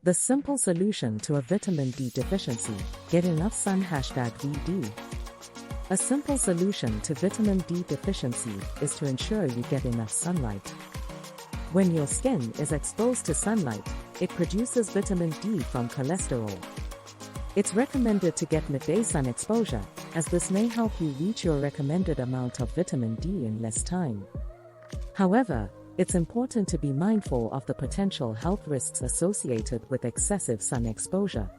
The simple solution to a vitamin D deficiency, get enough sun #VD. A simple solution to vitamin D deficiency is to ensure you get enough sunlight. When your skin is exposed to sunlight, it produces vitamin D from cholesterol. It's recommended to get midday sun exposure, as this may help you reach your recommended amount of vitamin D in less time. However, it's important to be mindful of the potential health risks associated with excessive sun exposure.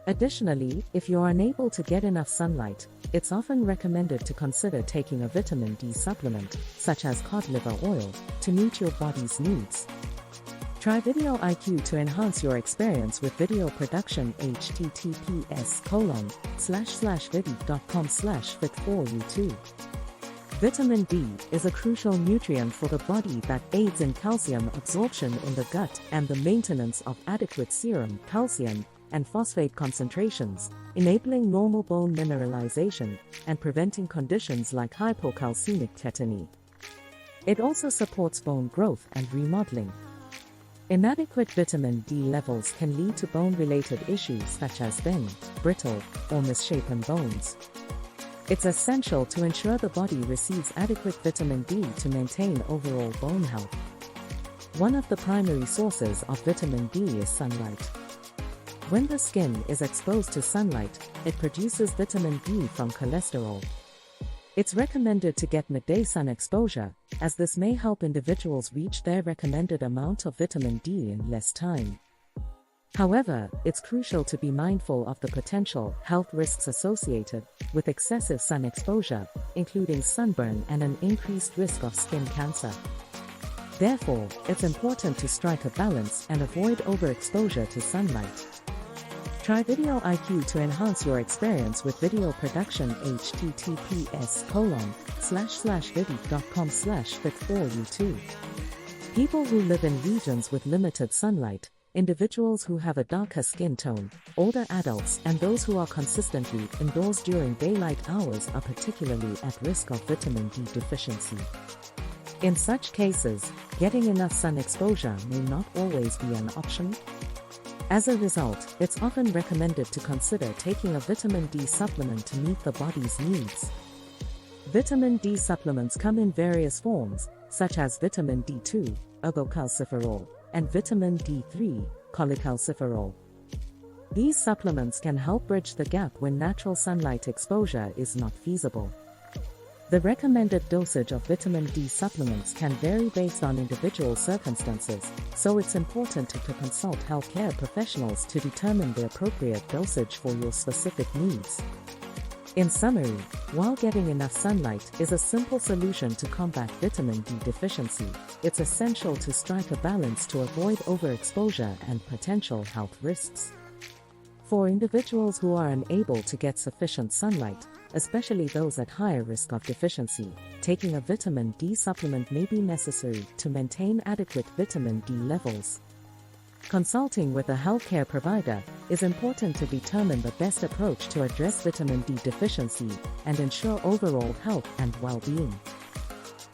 Additionally, if you are unable to get enough sunlight, it's often recommended to consider taking a vitamin D supplement, such as cod liver oil, to meet your body's needs. Try Video IQ to enhance your experience with video production. https://vidi.com/fit4u2. Vitamin D is a crucial nutrient for the body that aids in calcium absorption in the gut and the maintenance of adequate serum, calcium, and phosphate concentrations, enabling normal bone mineralization and preventing conditions like hypocalcemic tetany. It also supports bone growth and remodeling. Inadequate vitamin D levels can lead to bone-related issues such as thin, brittle, or misshapen bones. It's essential to ensure the body receives adequate vitamin D to maintain overall bone health. One of the primary sources of vitamin D is sunlight. When the skin is exposed to sunlight, it produces vitamin D from cholesterol. It's recommended to get midday sun exposure, as this may help individuals reach their recommended amount of vitamin D in less time. However, it's crucial to be mindful of the potential health risks associated with excessive sun exposure, including sunburn and an increased risk of skin cancer. Therefore, it's important to strike a balance and avoid overexposure to sunlight. Try Video IQ to enhance your experience with video production. https://vidi.com/fit4u2. People who live in regions with limited sunlight, individuals who have a darker skin tone, older adults, and those who are consistently indoors during daylight hours are particularly at risk of vitamin D deficiency. In such cases, getting enough sun exposure may not always be an option. As a result, it's often recommended to consider taking a vitamin D supplement to meet the body's needs. Vitamin D supplements come in various forms, such as vitamin D2, ergocalciferol, and vitamin D3, cholecalciferol. These supplements can help bridge the gap when natural sunlight exposure is not feasible. The recommended dosage of vitamin D supplements can vary based on individual circumstances, so it's important to consult healthcare professionals to determine the appropriate dosage for your specific needs. In summary, while getting enough sunlight is a simple solution to combat vitamin D deficiency, it's essential to strike a balance to avoid overexposure and potential health risks. For individuals who are unable to get sufficient sunlight, especially those at higher risk of deficiency, taking a vitamin D supplement may be necessary to maintain adequate vitamin D levels. Consulting with a healthcare provider is important to determine the best approach to address vitamin D deficiency and ensure overall health and well-being.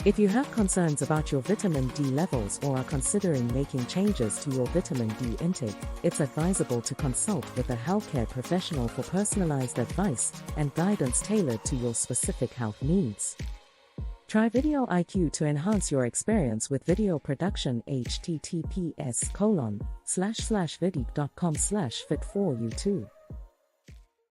If you have concerns about your vitamin D levels or are considering making changes to your vitamin D intake, it's advisable to consult with a healthcare professional for personalized advice and guidance tailored to your specific health needs. Try Video IQ to enhance your experience with video production. https://vidi.com/fit4u2.